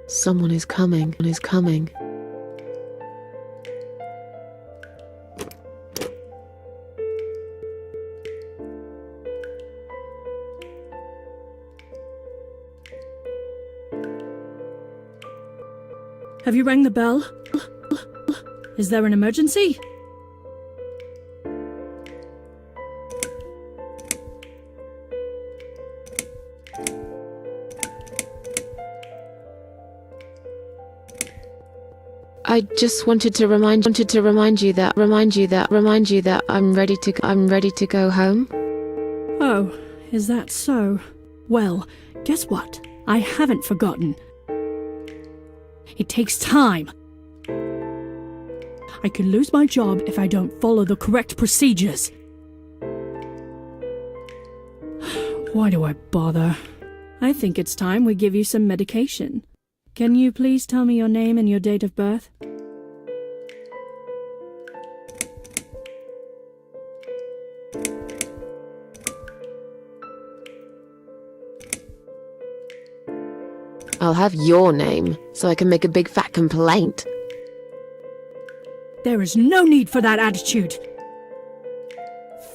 Someone is coming. Have you rang the bell? Is there an emergency? I just wanted to remind you that I'm ready to go home. Oh, is that so? Well, guess what? I haven't forgotten. It takes time. I could lose my job if I don't follow the correct procedures. Why do I bother? I think it's time we give you some medication. Can you please tell me your name and your date of birth? I'll have your name, so I can make a big fat complaint. There is no need for that attitude.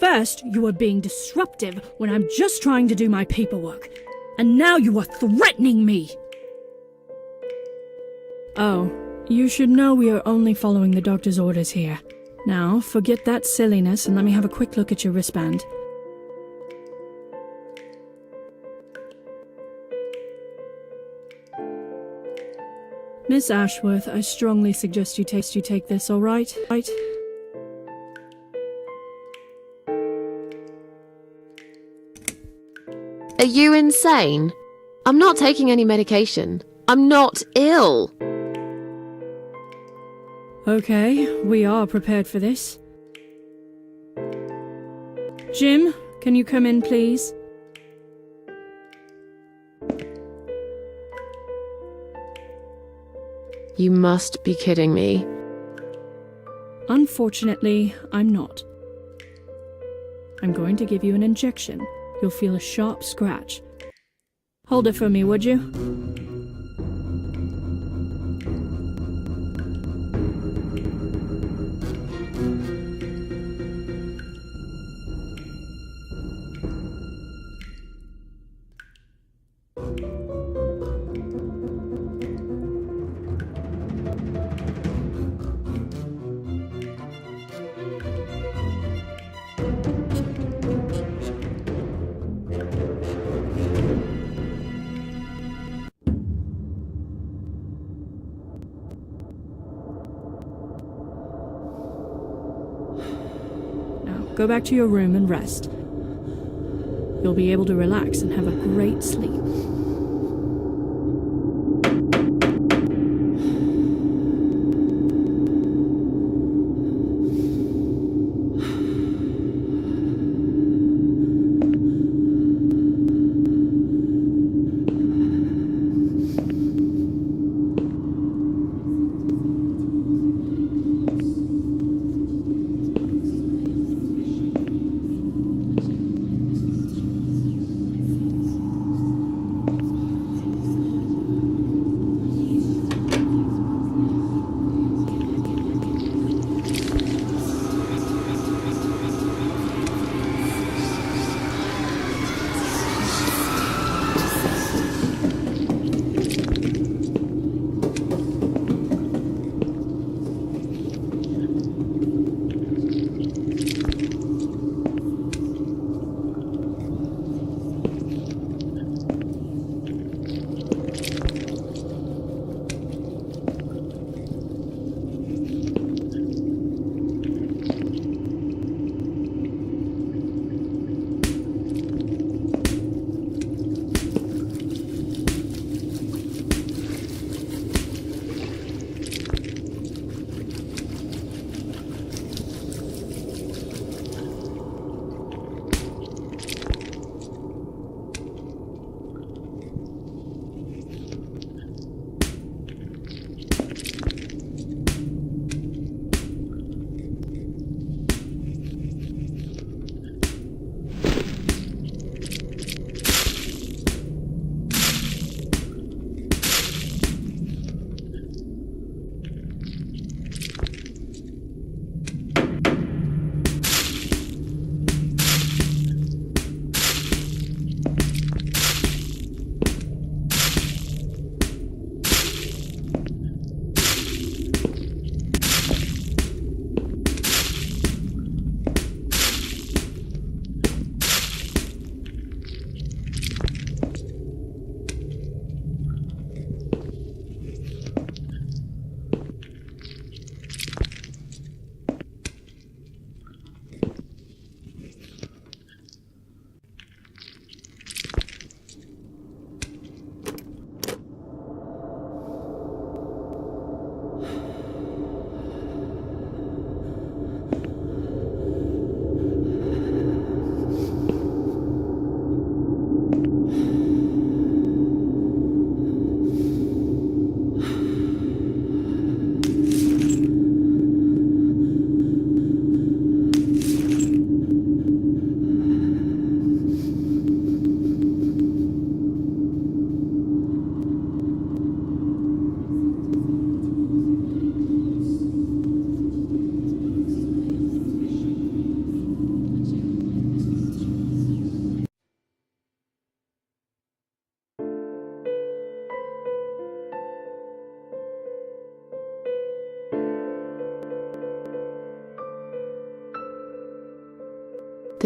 First, you are being disruptive when I'm just trying to do my paperwork. And now you are threatening me! Oh, you should know we are only following the doctor's orders here. Now, forget that silliness and let me have a quick look at your wristband. Miss Ashworth, I strongly suggest you take this, all right? Are you insane? I'm not taking any medication. I'm not ill. Okay, we are prepared for this. Jim, can you come in, please? You must be kidding me. Unfortunately, I'm not. I'm going to give you an injection. You'll feel a sharp scratch. Hold it for me, would you? Go back to your room and rest. You'll be able to relax and have a great sleep.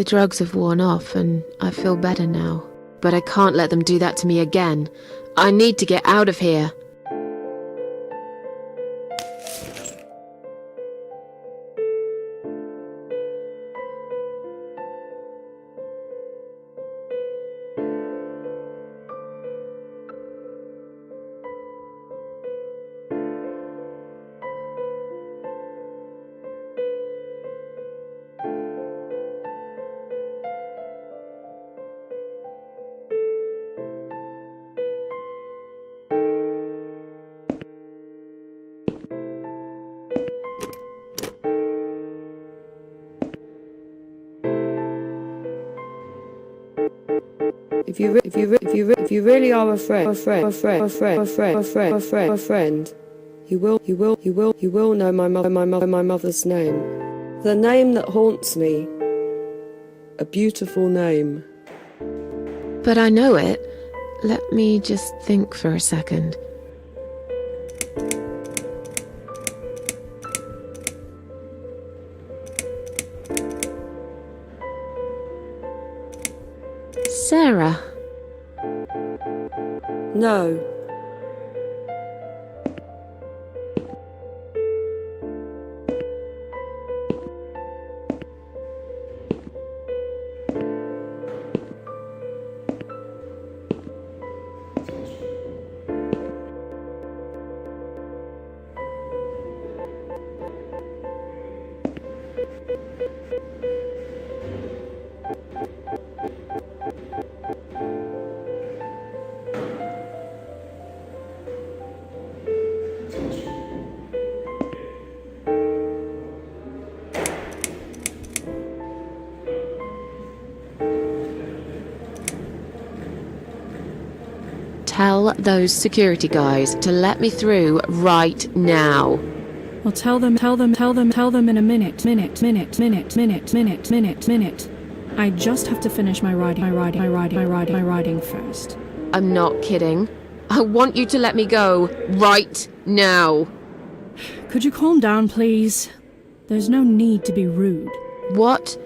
The drugs have worn off and I feel better now. But I can't let them do that to me again. I need to get out of here. If you really are a friend, you will know my mother's name, the name that haunts me, a beautiful name. But I know it. Let me just think for a second. Sarah. No. Tell those security guys to let me through right now. Well, tell them in a minute. I just have to finish my riding first. I'm not kidding. I want you to let me go right now. Could you calm down, please? There's no need to be rude. What?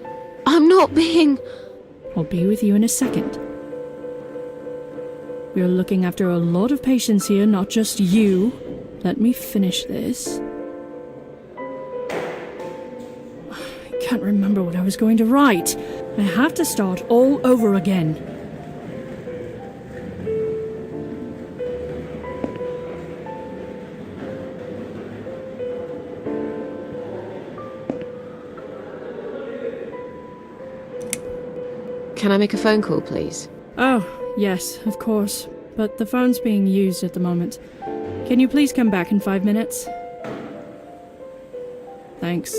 I'm not being... I'll be with you in a second. We're looking after a lot of patients here, not just you. Let me finish this. I can't remember what I was going to write. I have to start all over again. Can I make a phone call, please? Oh, yes, of course. But the phone's being used at the moment. Can you please come back in 5 minutes? Thanks.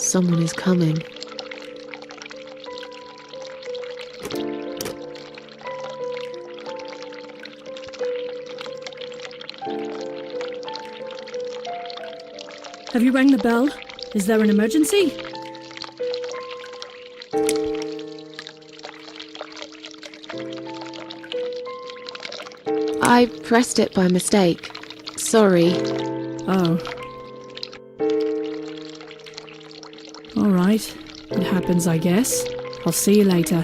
Someone is coming. Have you rang the bell? Is there an emergency? I pressed it by mistake. Sorry. Oh. Alright. It happens, I guess. I'll see you later.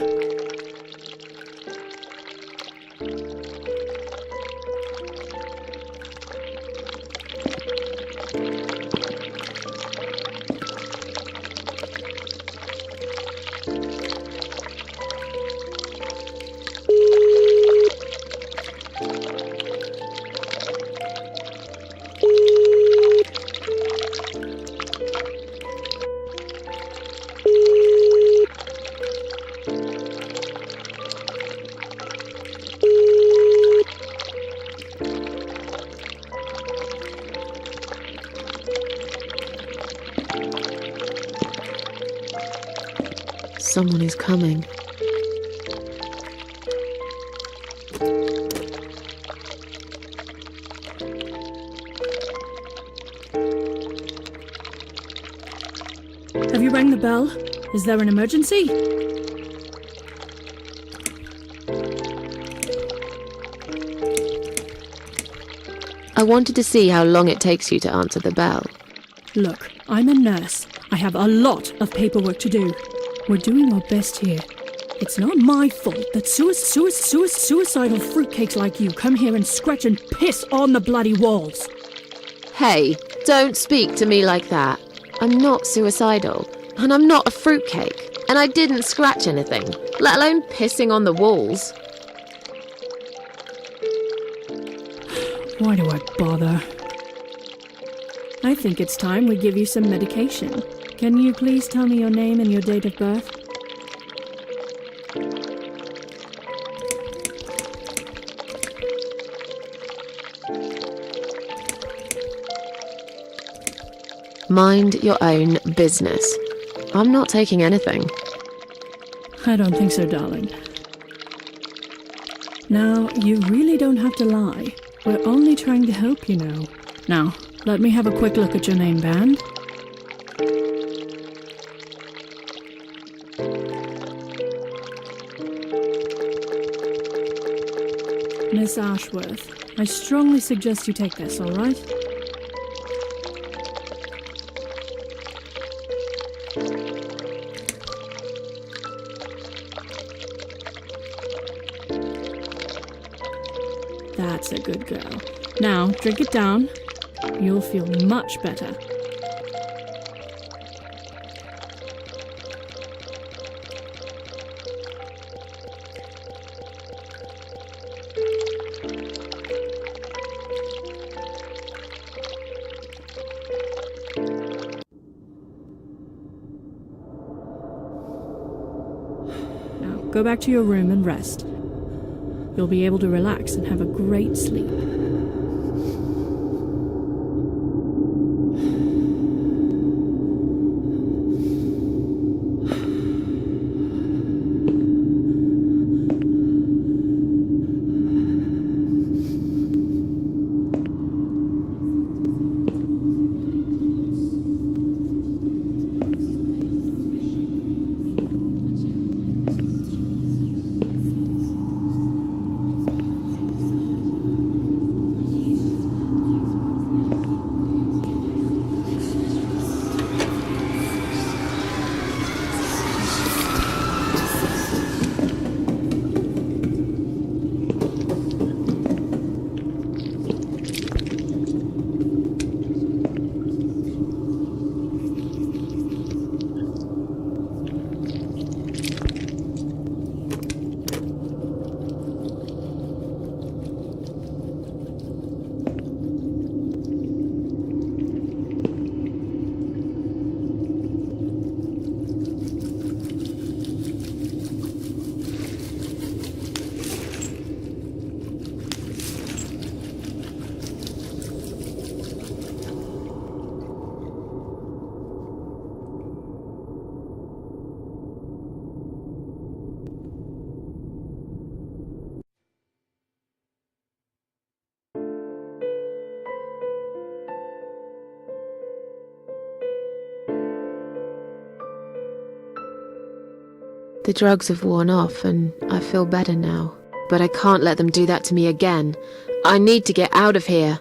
Someone is coming. Have you rang the bell? Is there an emergency? I wanted to see how long it takes you to answer the bell. Look, I'm a nurse. I have a lot of paperwork to do. We're doing our best here. It's not my fault that suicidal fruitcakes like you come here and scratch and piss on the bloody walls. Hey, don't speak to me like that. I'm not suicidal, and I'm not a fruitcake, and I didn't scratch anything, let alone pissing on the walls. Why do I bother? I think it's time we give you some medication. Can you please tell me your name and your date of birth? Mind your own business. I'm not taking anything. I don't think so, darling. Now, you really don't have to lie. We're only trying to help, you know. Now, let me have a quick look at your name band. Miss Ashworth, I strongly suggest you take this, all right? That's a good girl. Now, drink it down. You'll feel much better. Now, go back to your room and rest. You'll be able to relax and have a great sleep. The drugs have worn off and I feel better now. But I can't let them do that to me again. I need to get out of here.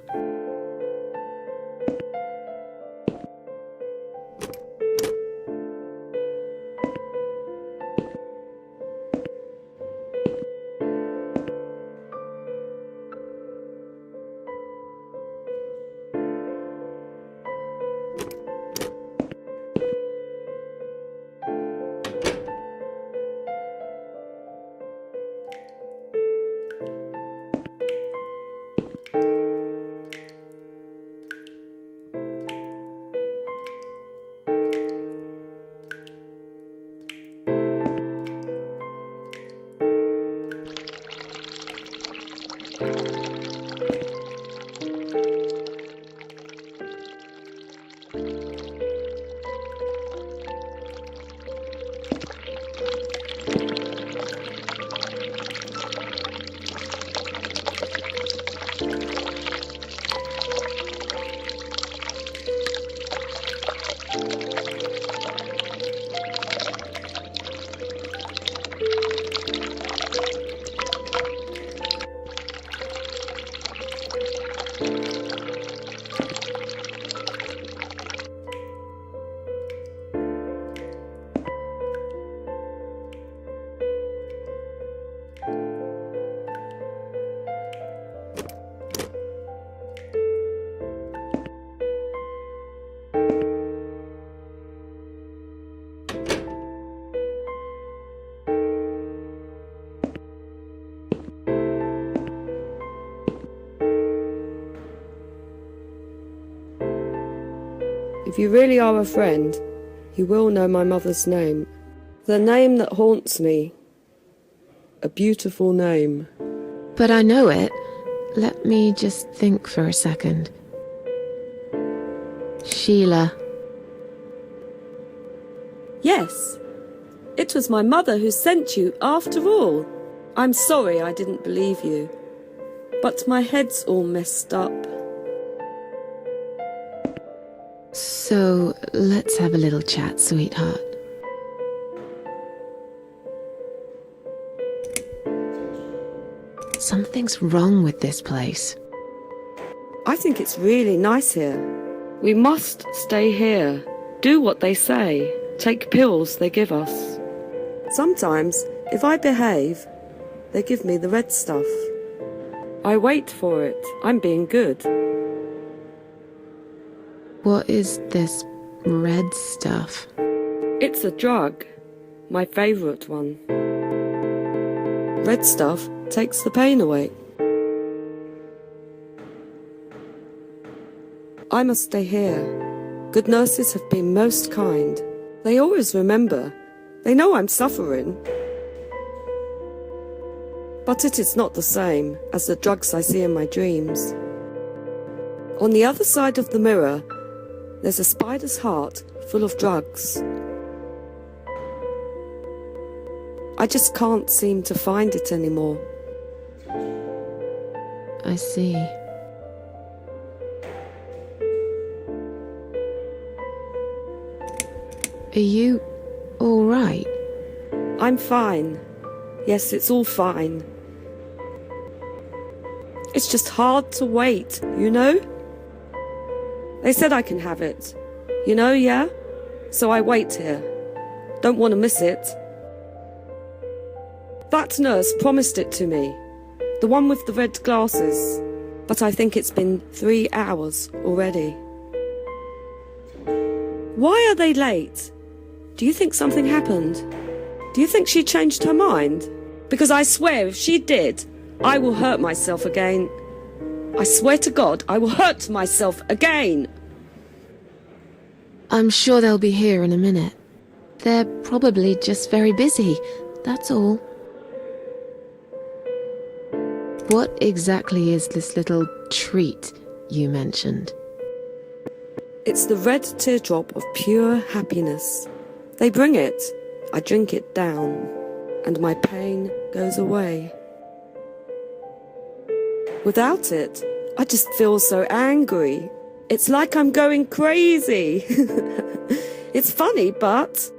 If you really are a friend, you will know my mother's name. The name that haunts me. A beautiful name. But I know it. Let me just think for a second. Sheila. Yes, it was my mother who sent you after all. I'm sorry I didn't believe you, but my head's all messed up. So, let's have a little chat, sweetheart. Something's wrong with this place. I think it's really nice here. We must stay here. Do what they say. Take pills they give us. Sometimes, if I behave, they give me the red stuff. I wait for it. I'm being good. What is this red stuff? It's a drug. My favourite one. Red stuff takes the pain away. I must stay here. Good nurses have been most kind. They always remember. They know I'm suffering. But it is not the same as the drugs I see in my dreams. On the other side of the mirror, there's a spider's heart full of drugs. I just can't seem to find it anymore. I see. Are you all right? I'm fine. Yes, it's all fine. It's just hard to wait, you know? They said I can have it. You know, yeah? So I wait here. Don't want to miss it. That nurse promised it to me. The one with the red glasses. But I think it's been 3 hours already. Why are they late? Do you think something happened? Do you think she changed her mind? Because I swear if she did, I will hurt myself again. I swear to God, I will hurt myself again. I'm sure they'll be here in a minute. They're probably just very busy, that's all. What exactly is this little treat you mentioned? It's the red teardrop of pure happiness. They bring it, I drink it down, and my pain goes away. Without it, I just feel so angry. It's like I'm going crazy. It's funny, but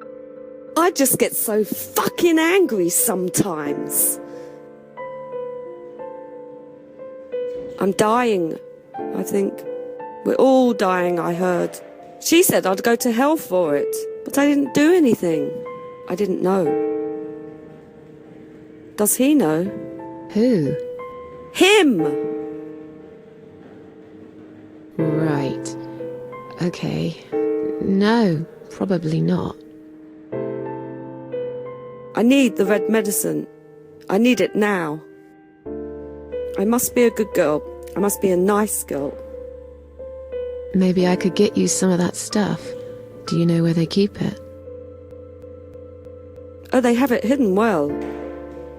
I just get so fucking angry sometimes. I'm dying, I think. We're all dying, I heard. She said I'd go to hell for it, but I didn't do anything. I didn't know. Does he know? Who? Him! Right. Okay. No, probably not. I need the red medicine. I need it now. I must be a good girl. I must be a nice girl. Maybe I could get you some of that stuff. Do you know where they keep it? Oh, they have it hidden well.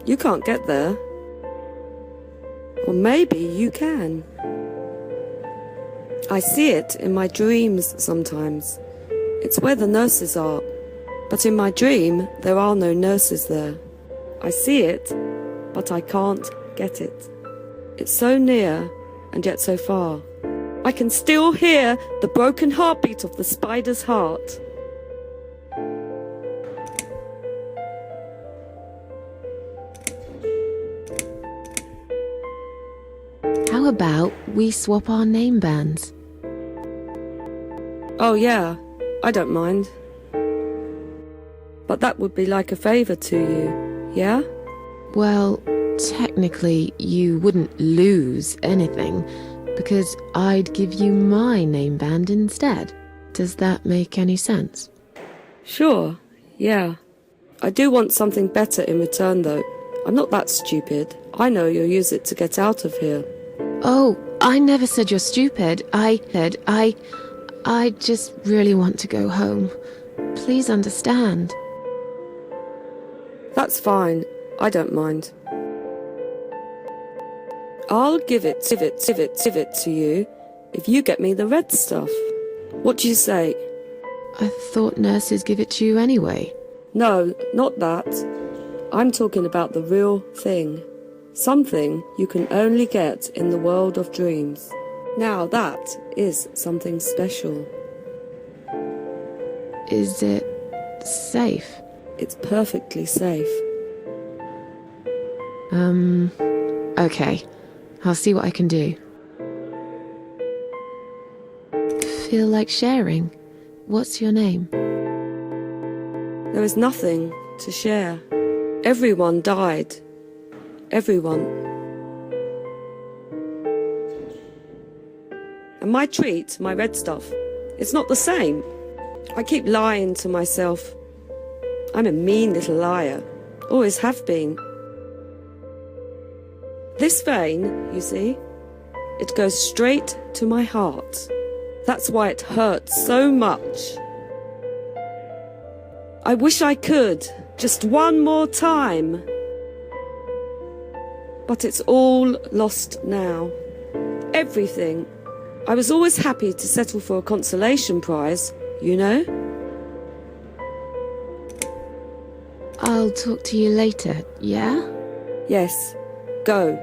You can't get there. Or maybe you can. I see it in my dreams sometimes. It's where the nurses are. But in my dream, there are no nurses there. I see it, but I can't get it. It's so near, and yet so far. I can still hear the broken heartbeat of the spider's heart. How about we swap our name bands? Oh yeah, I don't mind. But that would be like a favour to you, yeah? Well, technically, you wouldn't lose anything, because I'd give you my name band instead. Does that make any sense? Sure, yeah. I do want something better in return, though. I'm not that stupid. I know you'll use it to get out of here. Oh, I never said you're stupid. I said I just really want to go home. Please understand. That's fine. I don't mind. I'll give it to you if you get me the red stuff. What do you say? I thought nurses give it to you anyway. No, not that. I'm talking about the real thing. Something you can only get in the world of dreams. Now that is something special. Is it safe? It's perfectly safe. Okay. I'll see what I can do. Feel like sharing? What's your name? There is nothing to share. Everyone died. Everyone. And my treat, my red stuff, it's not the same. I keep lying to myself. I'm a mean little liar. Always have been. This vein, you see, it goes straight to my heart. That's why it hurts so much. I wish I could, just one more time. But it's all lost now. Everything. I was always happy to settle for a consolation prize, you know? I'll talk to you later, yeah? Yes, go.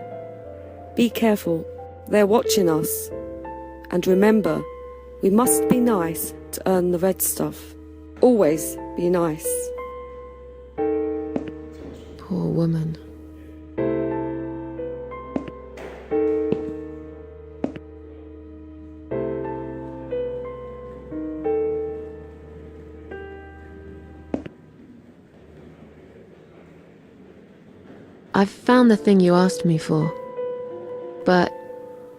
Be careful. They're watching us. And remember, we must be nice to earn the red stuff. Always be nice. Poor woman. I've found the thing you asked me for. But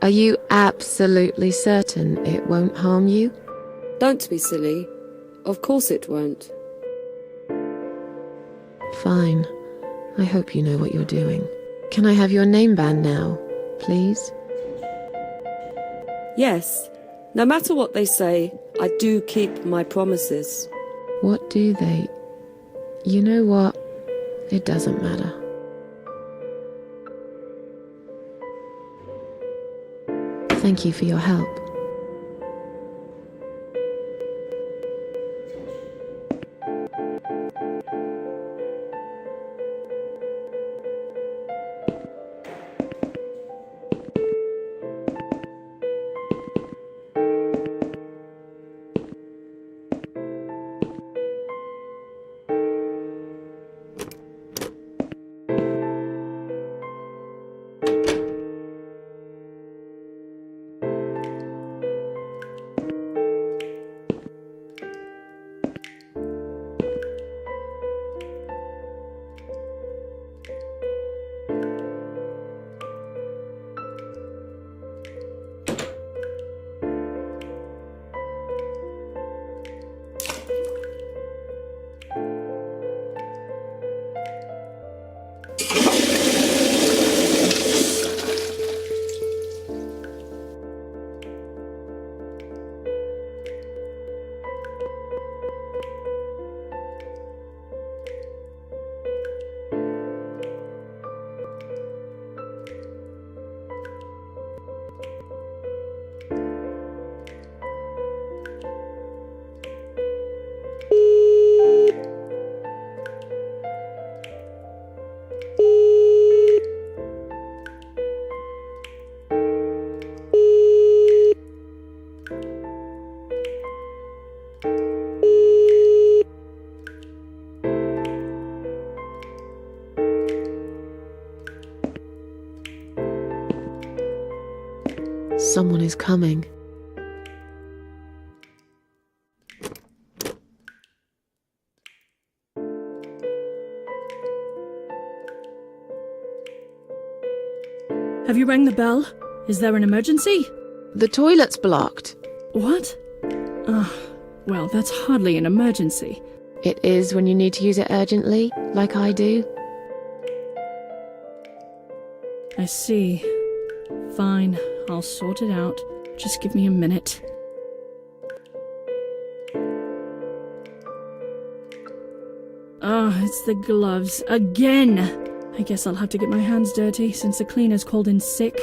are you absolutely certain it won't harm you? Don't be silly. Of course it won't. Fine. I hope you know what you're doing. Can I have your name band now, please? Yes. No matter what they say, I do keep my promises. What do they? You know what? It doesn't matter. Thank you for your help. Someone is coming. Have you rang the bell? Is there an emergency? The toilet's blocked. What? Well, that's hardly an emergency. It is when you need to use it urgently, like I do. I see. Fine, I'll sort it out. Just give me a minute. It's the gloves. Again! I guess I'll have to get my hands dirty since the cleaner's called in sick.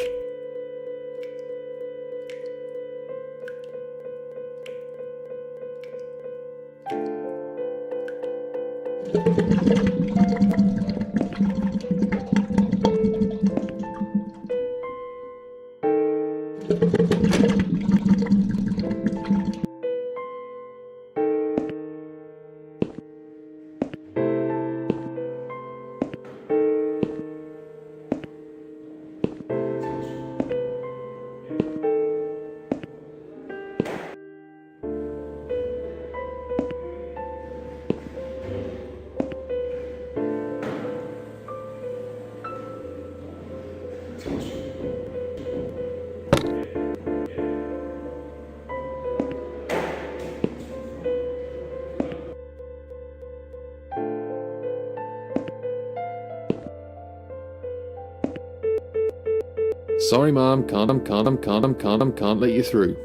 Sorry, Mom, can't let you through.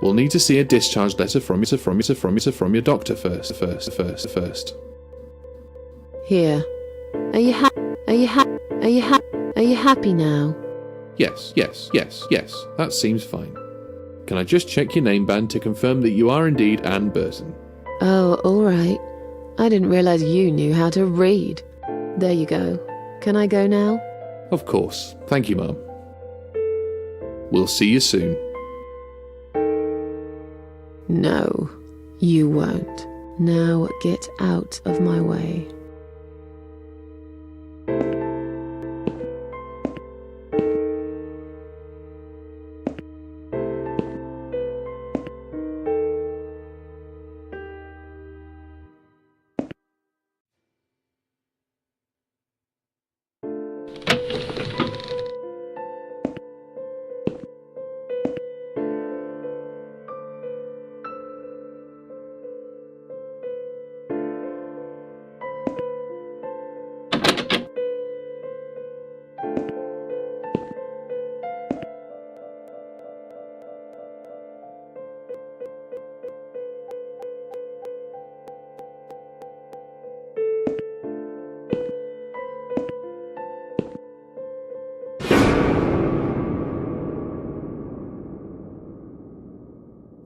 We'll need to see a discharge letter from your doctor first. Here. Are you happy now? Yes, that seems fine. Can I just check your name band to confirm that you are indeed Anne Burton? Oh, all right. I didn't realize you knew how to read. There you go. Can I go now? Of course. Thank you, Mom. We'll see you soon. No, you won't. Now get out of my way.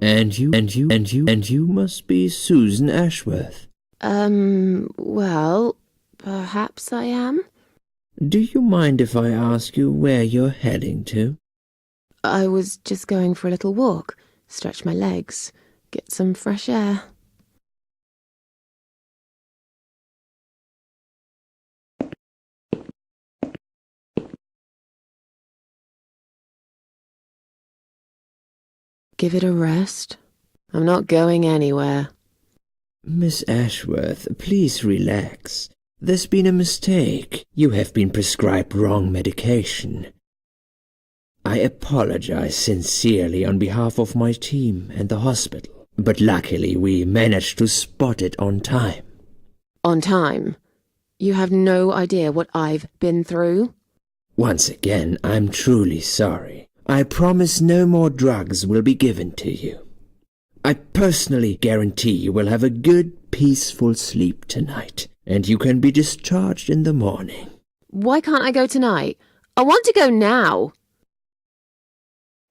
And you must be Susan Ashworth. Well, perhaps I am. Do you mind if I ask you where you're heading to? I was just going for a little walk, stretch my legs, get some fresh air. Give it a rest. I'm not going anywhere. Miss Ashworth, please relax. There's been a mistake. You have been prescribed wrong medication. I apologize sincerely on behalf of my team and the hospital, but luckily we managed to spot it on time. On time? You have no idea what I've been through. Once again, I'm truly sorry. I promise no more drugs will be given to you. I personally guarantee you will have a good, peaceful sleep tonight, and you can be discharged in the morning. Why can't I go tonight? I want to go now.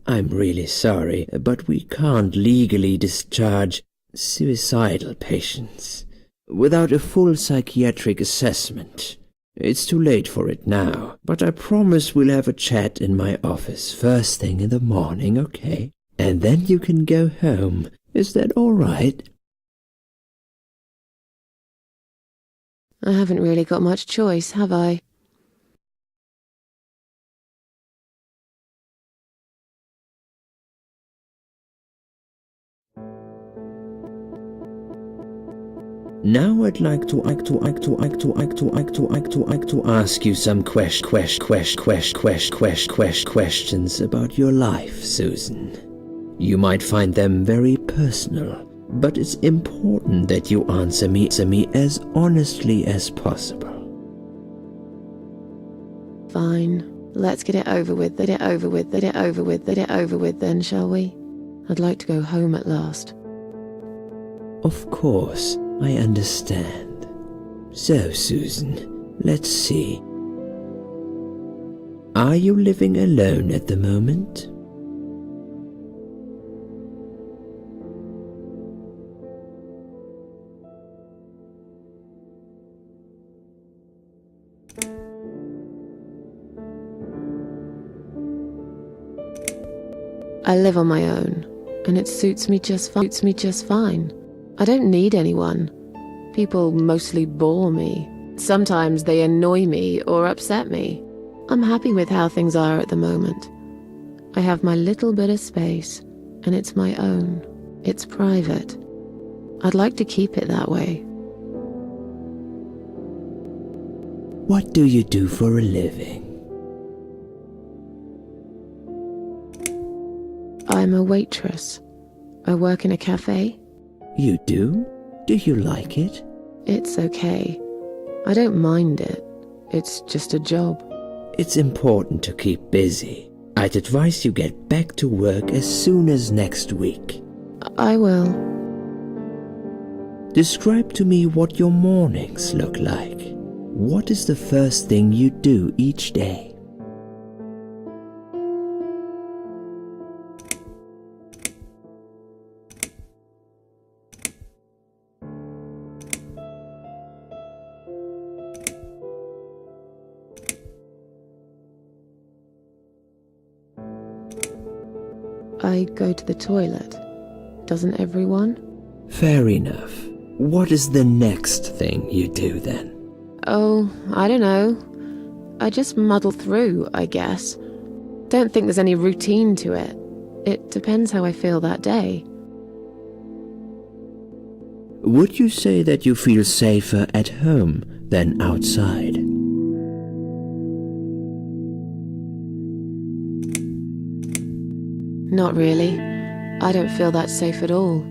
I'm really sorry, but we can't legally discharge suicidal patients without a full psychiatric assessment. It's too late for it now, but I promise we'll have a chat in my office first thing in the morning, okay? And then you can go home. Is that all right? I haven't really got much choice, have I? Now I'd like to ask you some questions about your life, Susan. You might find them very personal, but it's important that you answer me as honestly as possible. Fine. Let's get it over with, then, shall we? I'd like to go home at last. Of course, I understand. So, Susan, let's see. Are you living alone at the moment? I live on my own, and it suits me just fine. I don't need anyone. People mostly bore me. Sometimes they annoy me or upset me. I'm happy with how things are at the moment. I have my little bit of space, and it's my own. It's private. I'd like to keep it that way. What do you do for a living? I'm a waitress. I work in a cafe. You do? Do you like it? It's okay. I don't mind it. It's just a job. It's important to keep busy. I'd advise you get back to work as soon as next week. I will. Describe to me what your mornings look like. What is the first thing you do each day? I go to the toilet. Doesn't everyone? Fair enough. What is the next thing you do then? Oh, I don't know. I just muddle through, I guess. Don't think there's any routine to it. It depends how I feel that day. Would you say that you feel safer at home than outside? Not really. I don't feel that safe at all.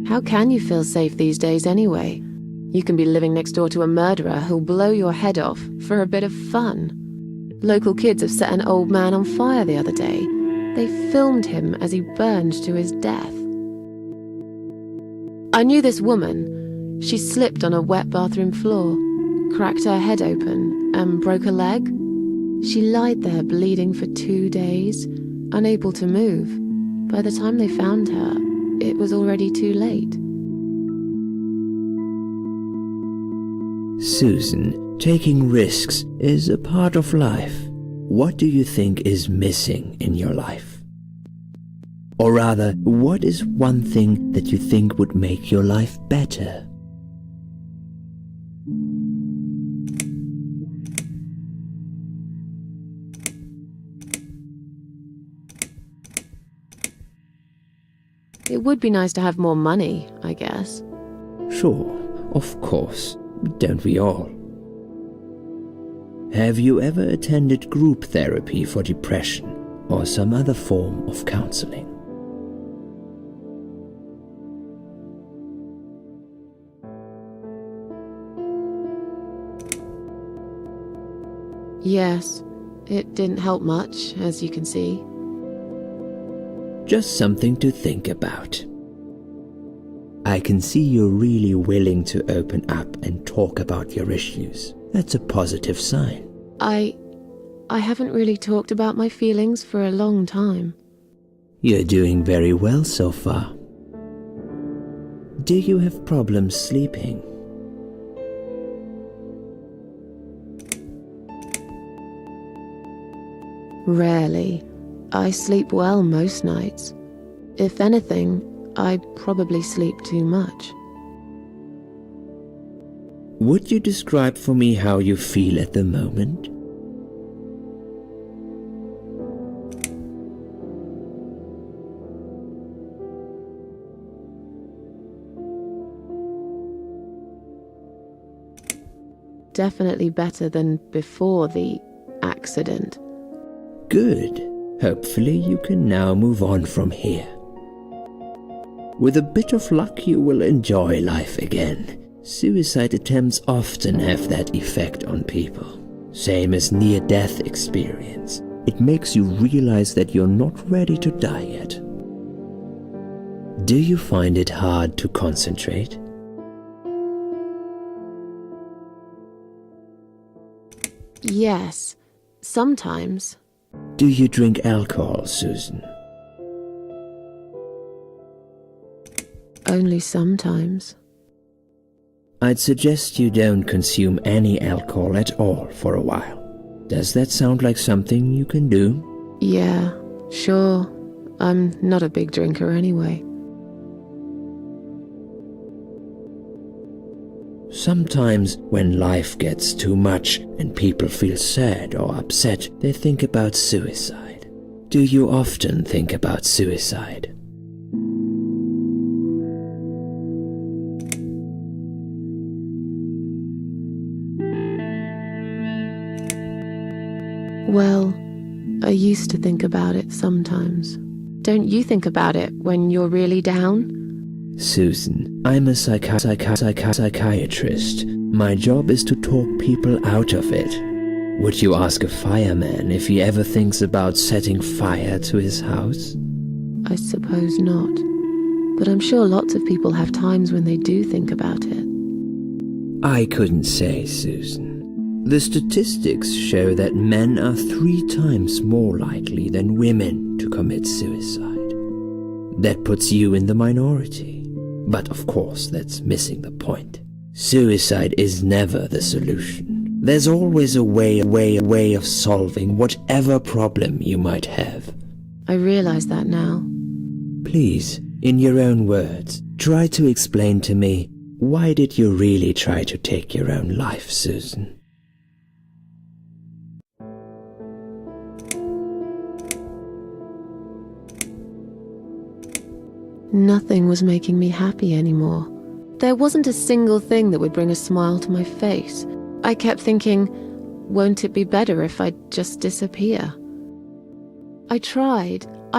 How can you feel safe these days anyway? You can be living next door to a murderer who'll blow your head off for a bit of fun. Local kids have set an old man on fire the other day. They filmed him as he burned to his death. I knew this woman. She slipped on a wet bathroom floor, cracked her head open, and broke a leg. She lied there bleeding for 2 days, unable to move. By the time they found her, it was already too late. Susan, taking risks is a part of life. What do you think is missing in your life? Or rather, what is one thing that you think would make your life better? It would be nice to have more money, I guess. Sure, of course. Don't we all? Have you ever attended group therapy for depression or some other form of counseling? Yes, it didn't help much, as you can see. Just something to think about. I can see you're really willing to open up and talk about your issues. That's a positive sign. I haven't really talked about my feelings for a long time. You're doing very well so far. Do you have problems sleeping? Rarely. I sleep well most nights. If anything, I probably sleep too much. Would you describe for me how you feel at the moment? Definitely better than before the accident. Good. Hopefully you can now move on from here. With a bit of luck you will enjoy life again. Suicide attempts often have that effect on people. Same as near-death experience. It makes you realize that you're not ready to die yet. Do you find it hard to concentrate? Yes, sometimes. Do you drink alcohol, Susan? Only sometimes. I'd suggest you don't consume any alcohol at all for a while. Does that sound like something you can do? Yeah, sure. I'm not a big drinker anyway. Sometimes when life gets too much and people feel sad or upset, they think about suicide. Do you often think about suicide? Well, I used to think about it sometimes. Don't you think about it when you're really down? Susan, I'm a psychiatrist. My job is to talk people out of it. Would you ask a fireman if he ever thinks about setting fire to his house? I suppose not. But I'm sure lots of people have times when they do think about it. I couldn't say, Susan. The statistics show that men are 3 times more likely than women to commit suicide. That puts you in the minority. But of course, that's missing the point. Suicide is never the solution. There's always a way of solving whatever problem you might have. I realize that now. Please, in your own words, try to explain to me, why did you really try to take your own life, Susan? Nothing was making me happy anymore. There wasn't a single thing that would bring a smile to my face. I kept thinking, won't it be better if I just disappear? I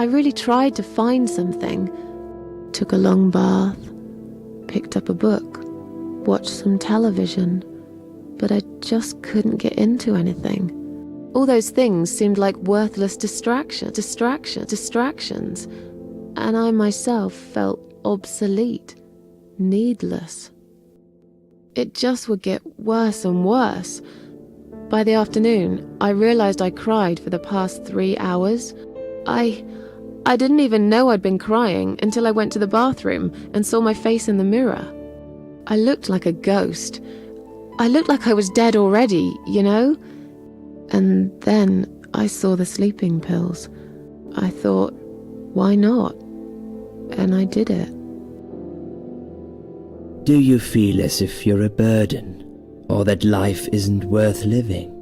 really tried to find something. Took a long bath, picked up a book, watched some television, but I just couldn't get into anything. All those things seemed like worthless distractions. And I myself felt obsolete, needless. It just would get worse and worse. By the afternoon, I realized I cried for the past 3 hours. I didn't even know I'd been crying until I went to the bathroom and saw my face in the mirror. I looked like a ghost. I looked like I was dead already, you know? And then I saw the sleeping pills. I thought, why not? And I did it. Do you feel as if you're a burden, or that life isn't worth living?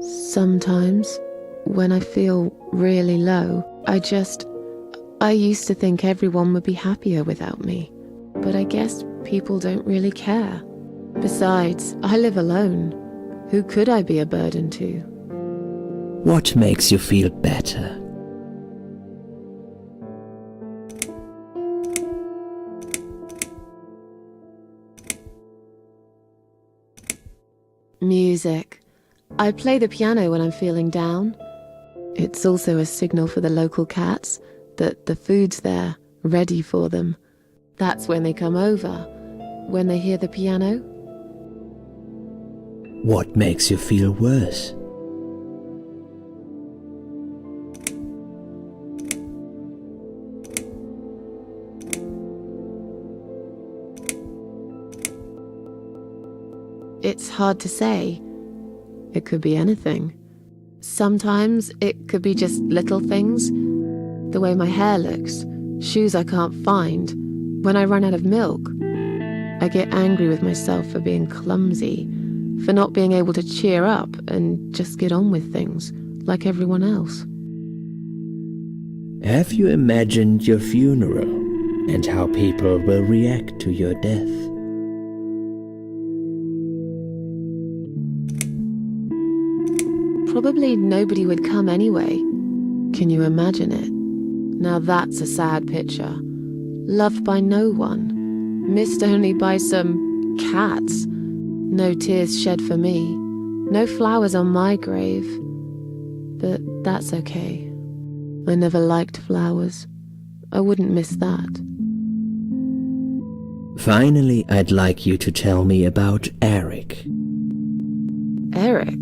Sometimes, when I feel really low, I used to think everyone would be happier without me. But I guess people don't really care. Besides, I live alone. Who could I be a burden to? What makes you feel better? Music. I play the piano when I'm feeling down. It's also a signal for the local cats that the food's there, ready for them. That's when they come over, when they hear the piano. What makes you feel worse? It's hard to say. It could be anything. Sometimes it could be just little things. The way my hair looks, shoes I can't find, when I run out of milk. I get angry with myself for being clumsy, for not being able to cheer up and just get on with things, like everyone else. Have you imagined your funeral and how people will react to your death? Probably nobody would come anyway. Can you imagine it? Now that's a sad picture. Loved by no one. Missed only by some cats. No tears shed for me. No flowers on my grave. But that's okay. I never liked flowers. I wouldn't miss that. Finally, I'd like you to tell me about Eric. Eric?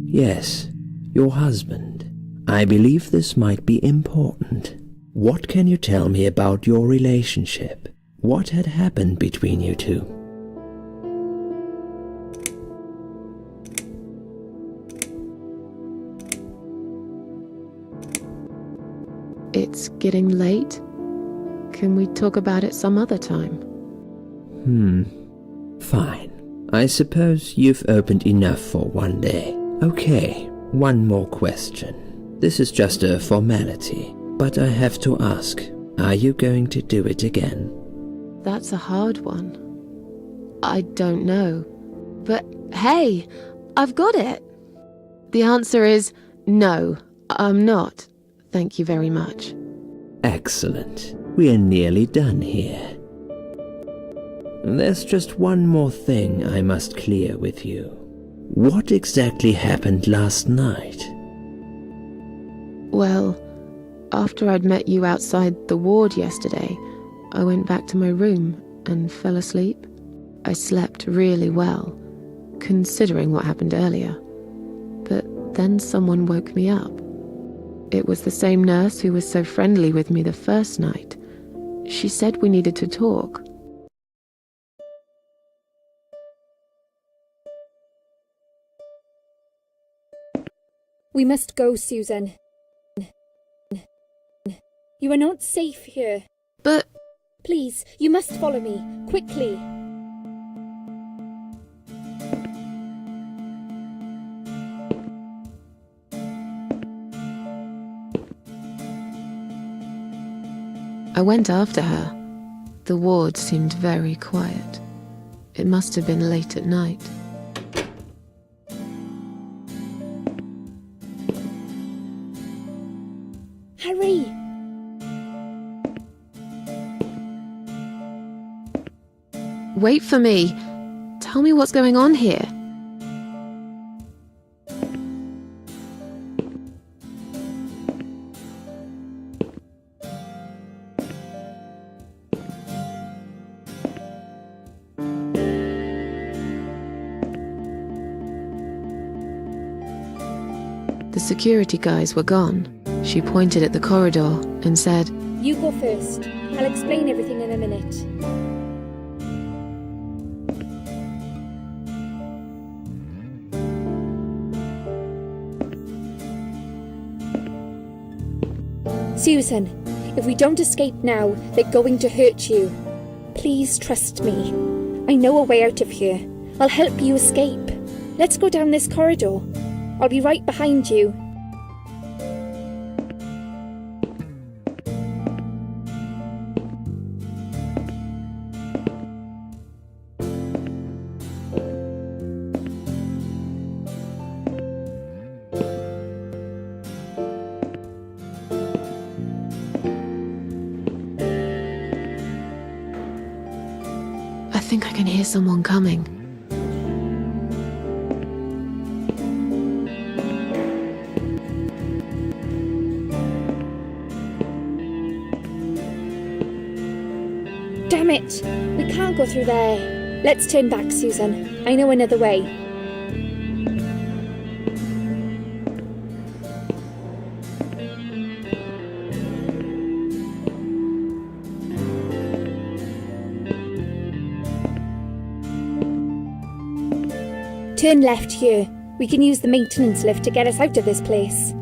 Yes, your husband. I believe this might be important. What can you tell me about your relationship? What had happened between you two? It's getting late. Can we talk about it some other time? Fine. I suppose you've opened enough for one day. Okay, one more question. This is just a formality, but I have to ask, are you going to do it again? That's a hard one. I don't know. But hey, I've got it. The answer is no, I'm not. Thank you very much. Excellent. We're nearly done here. There's just one more thing I must clear with you. What exactly happened last night? Well, after I'd met you outside the ward yesterday, I went back to my room and fell asleep. I slept really well, considering what happened earlier. But then someone woke me up. It was the same nurse who was so friendly with me the first night. She said we needed to talk. We must go, Susan. You are not safe here. But Please, you must follow me, quickly. I went after her. The ward seemed very quiet. It must have been late at night. Hurry! Wait for me. Tell me what's going on here. The security guys were gone. She pointed at the corridor and said, You go first. I'll explain everything in a minute. Susan, if we don't escape now, they're going to hurt you. Please trust me. I know a way out of here. I'll help you escape. Let's go down this corridor. I'll be right behind you. I think I can hear someone coming. that. We can't go through there. Let's turn back, Susan. I know another way. Turn left here. We can use the maintenance lift to get us out of this place.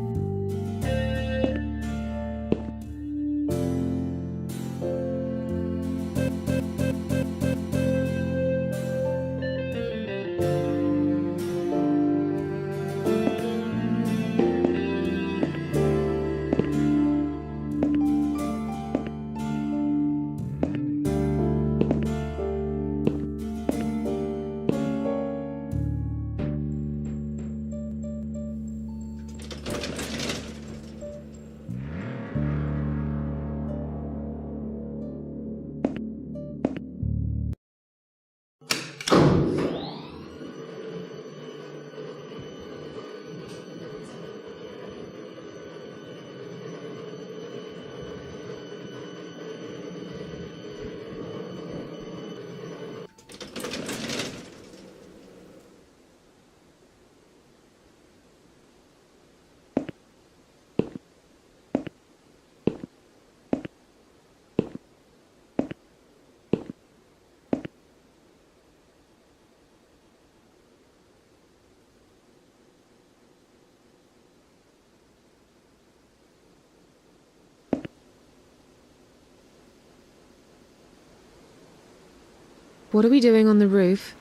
What are we doing on the roof?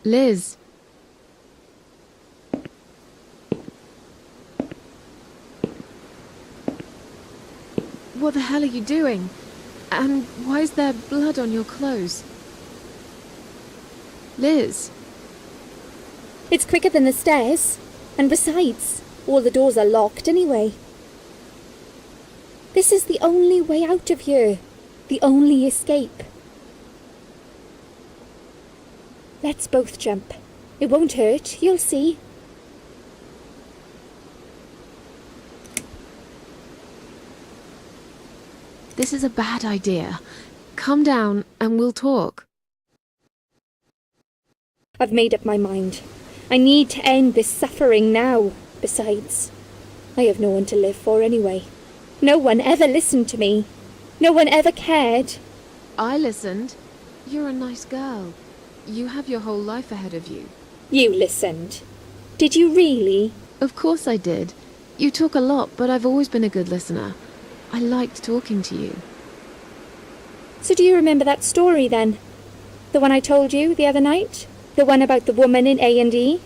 Liz. What the hell are you doing? And why is there blood on your clothes? Liz. It's quicker than the stairs. And besides, all the doors are locked anyway. This is the only way out of here. The only escape. Let's both jump. It won't hurt, you'll see. This is a bad idea. Come down and we'll talk. I've made up my mind. I need to end this suffering now. Besides, I have no one to live for anyway. No one ever listened to me. No one ever cared. I listened. You're a nice girl. You have your whole life ahead of you. You listened. Did you really? Of course I did. You talk a lot, but I've always been a good listener. I liked talking to you. So do you remember that story then? The one I told you the other night? The one about the woman in A&E?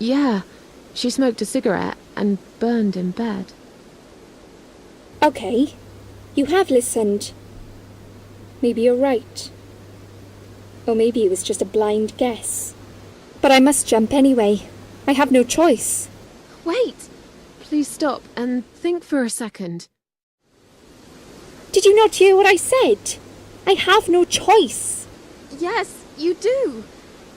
Yeah, she smoked a cigarette and burned in bed. Okay, you have listened. Maybe you're right. Or maybe it was just a blind guess. But I must jump anyway. I have no choice. Wait! Please stop and think for a second. Did you not hear what I said? I have no choice. Yes, you do!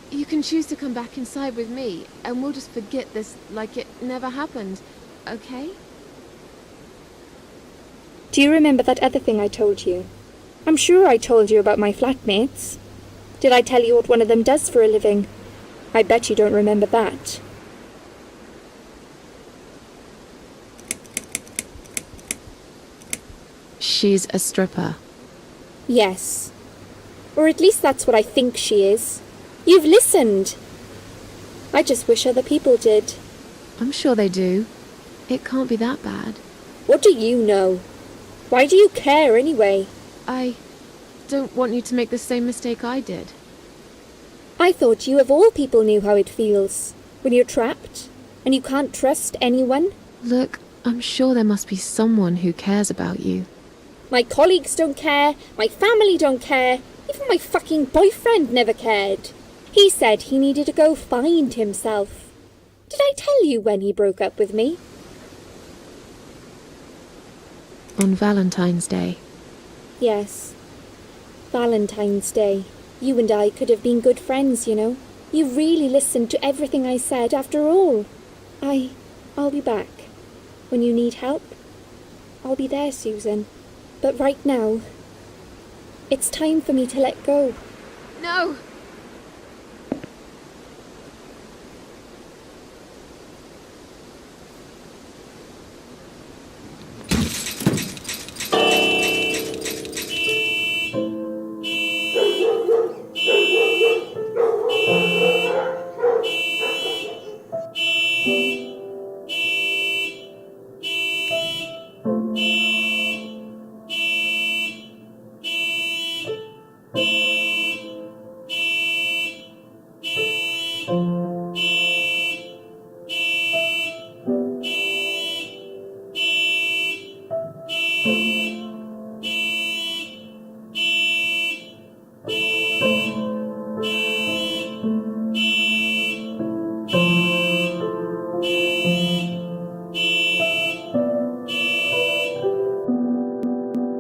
You can choose to come back inside with me, and we'll just forget this like it never happened, okay? Do you remember that other thing I told you? I'm sure I told you about my flatmates. Did I tell you what one of them does for a living? I bet you don't remember that. She's a stripper. Yes. Or at least that's what I think she is. You've listened. I just wish other people did. I'm sure they do. It can't be that bad. What do you know? Why do you care anyway? I don't want you to make the same mistake I did. I thought you of all people knew how it feels. When you're trapped, and you can't trust anyone. Look, I'm sure there must be someone who cares about you. My colleagues don't care, my family don't care, even my fucking boyfriend never cared. He said he needed to go find himself. Did I tell you when he broke up with me? On Valentine's Day. Yes. Valentine's Day. You and I could have been good friends, you know. You really listened to everything I said after all. I'll be back. When you need help, I'll be there, Susan. But right now, it's time for me to let go. No!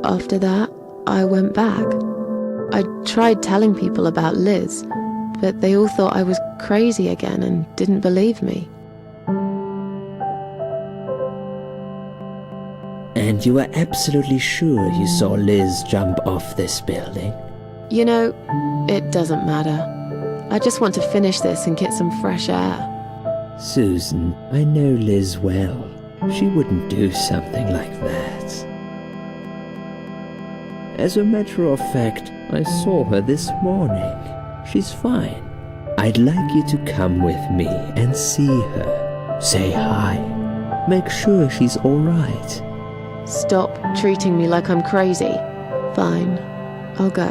After that, I went back. I tried telling people about Liz, but they all thought I was crazy again and didn't believe me. And you were absolutely sure you saw Liz jump off this building? You know, it doesn't matter. I just want to finish this and get some fresh air. Susan, I know Liz well. She wouldn't do something like that. As a matter of fact, I saw her this morning. She's fine. I'd like you to come with me and see her. Say hi. Make sure she's all right. Stop treating me like I'm crazy. Fine, I'll go.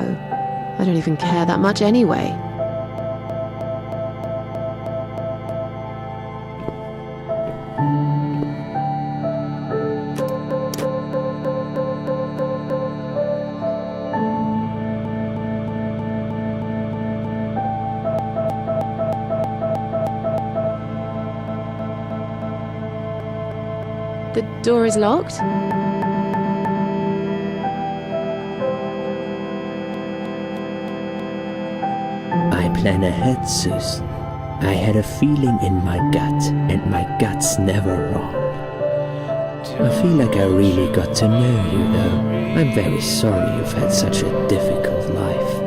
I don't even care that much anyway. The door is locked? I plan ahead, Susan. I had a feeling in my gut, and my gut's never wrong. I feel like I really got to know you, though. I'm very sorry you've had such a difficult life.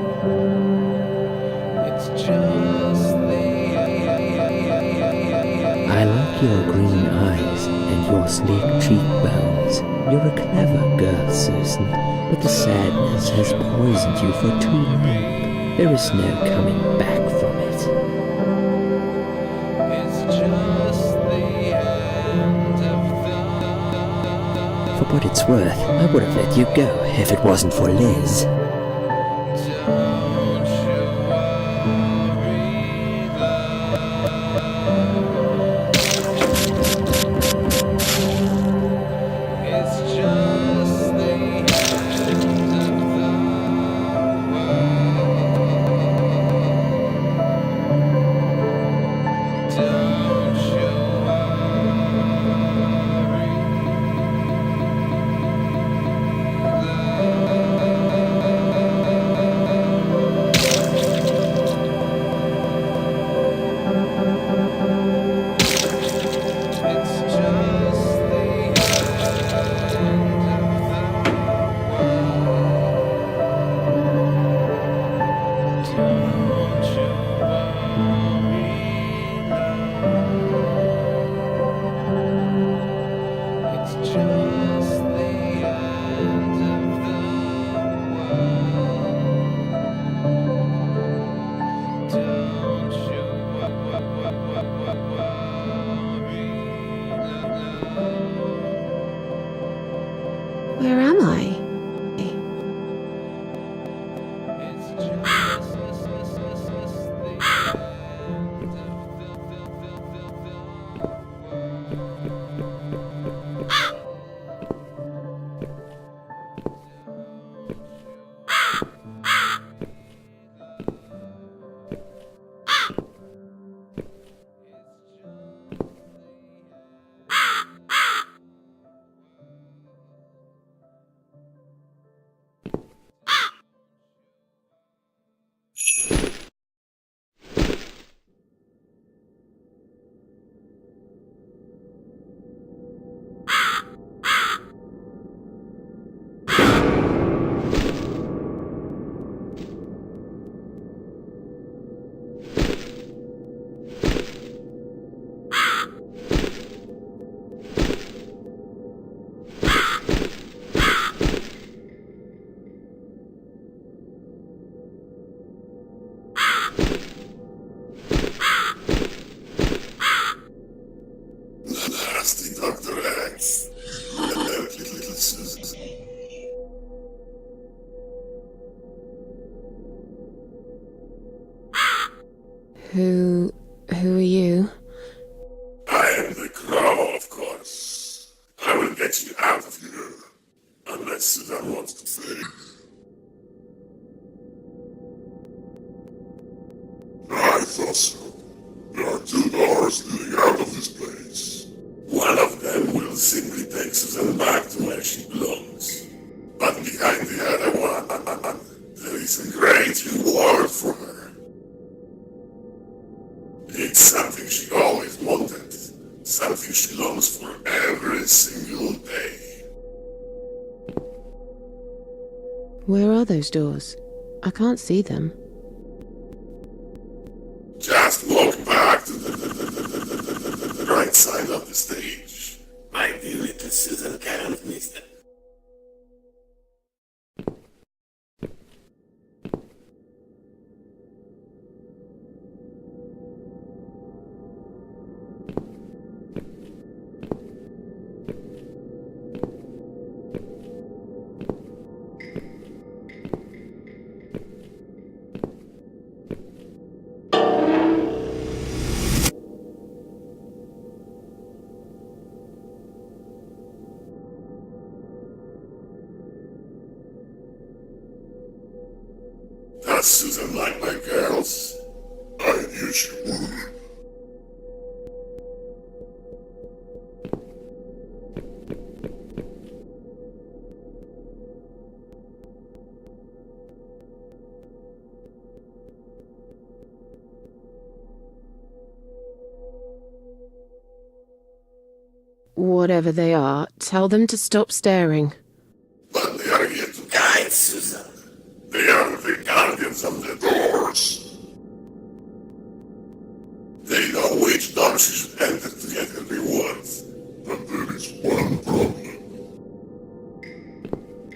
I like your green eyes and your sleek cheekbones. You're a clever girl, Susan, but the sadness has poisoned you for too long. There is no coming back from it. For what it's worth, I would have let you go if it wasn't for Liz. Where am I? nasty Dr. X. Little Susan. Who are you? I am the Crow, of course. I will get you out of here. Unless Susan wants to stay. I thought so. There are 2 doors leading out of this place. One of them will simply take Susan back to where she belongs. But behind the other one, there is a great reward for her. It's something she always wanted. Something she longs for every single day. Where are those doors? I can't see them. Just walk back to the right side of the stage. My dear little Susan can't miss them. Does Susan like my girls? I knew she would. Whatever they are, tell them to stop staring. But they are here to guide Susan. They are the guardians of the doors. They know which door she should enter to get her rewards. But there is one problem.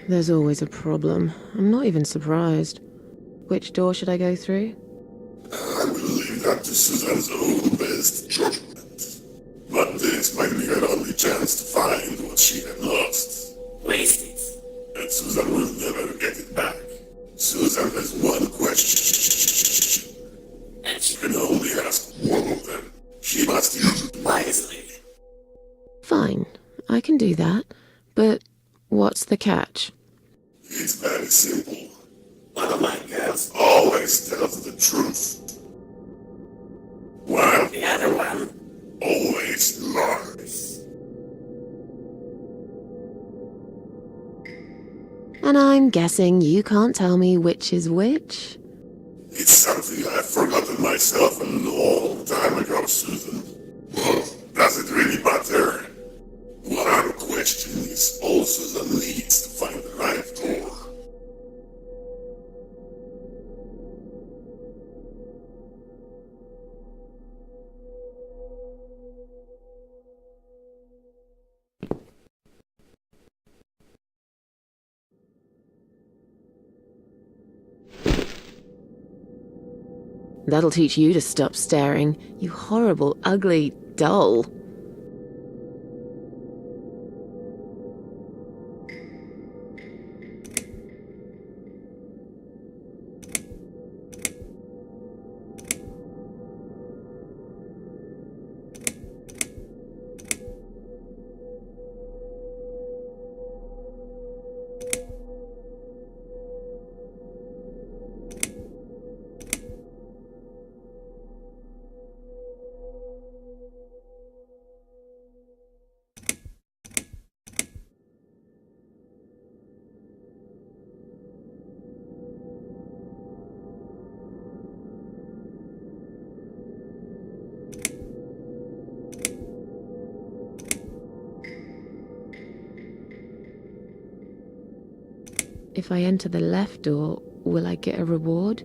There's always a problem. I'm not even surprised. Which door should I go through? I will leave that to Susan's own best judgment. But this might be her only chance to find what she had lost. Waste it. And Susan will never get it back. Susan has one question. And she can only ask one of them. She must use it wisely. Fine, I can do that. But what's the catch? It's very simple. One of my girls always tells the truth. While the other one always lies. And I'm guessing you can't tell me which is which? It's something I've forgotten myself a long time ago, Susan. But does it really matter? One question is all Susan needs to find the right door. That'll teach you to stop staring, you horrible, ugly doll. If I enter the left door, will I get a reward?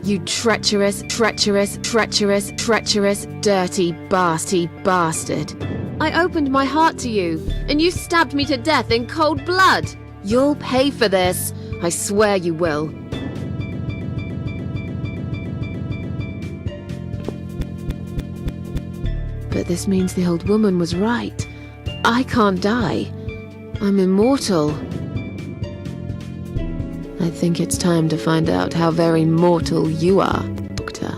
You treacherous, dirty bastard. I opened my heart to you, and you stabbed me to death in cold blood. You'll pay for this. I swear you will. But this means the old woman was right. I can't die. I'm immortal. I think it's time to find out how very mortal you are, Doctor.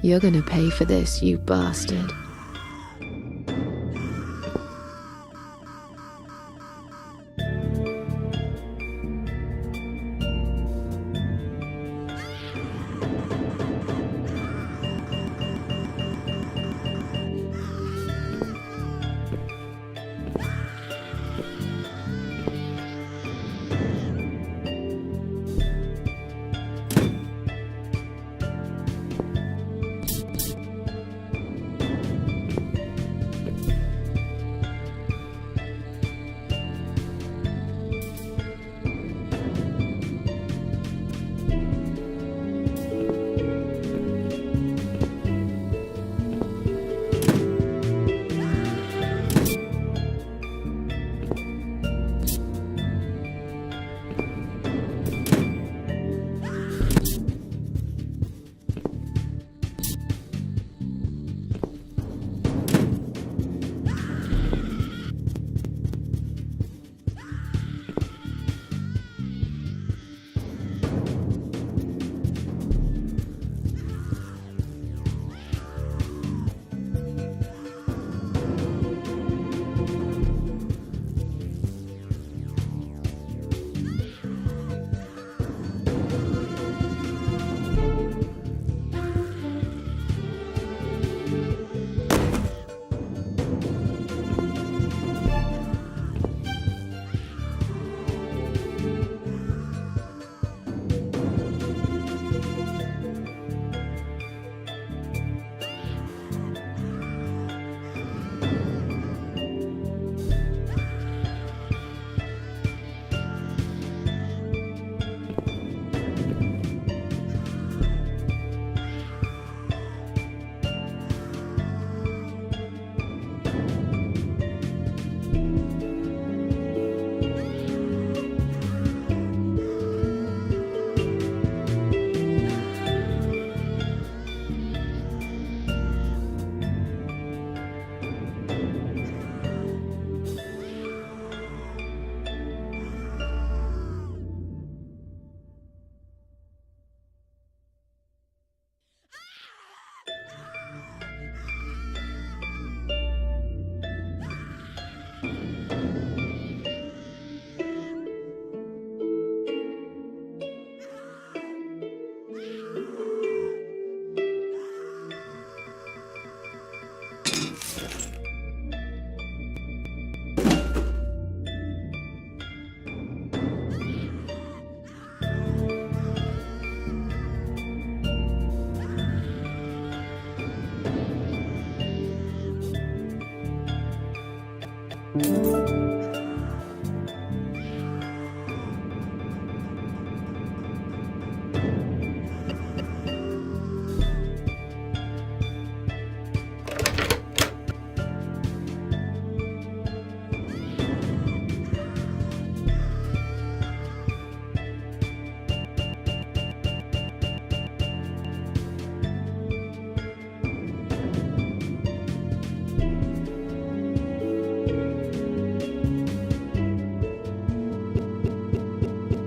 You're gonna pay for this, you bastard.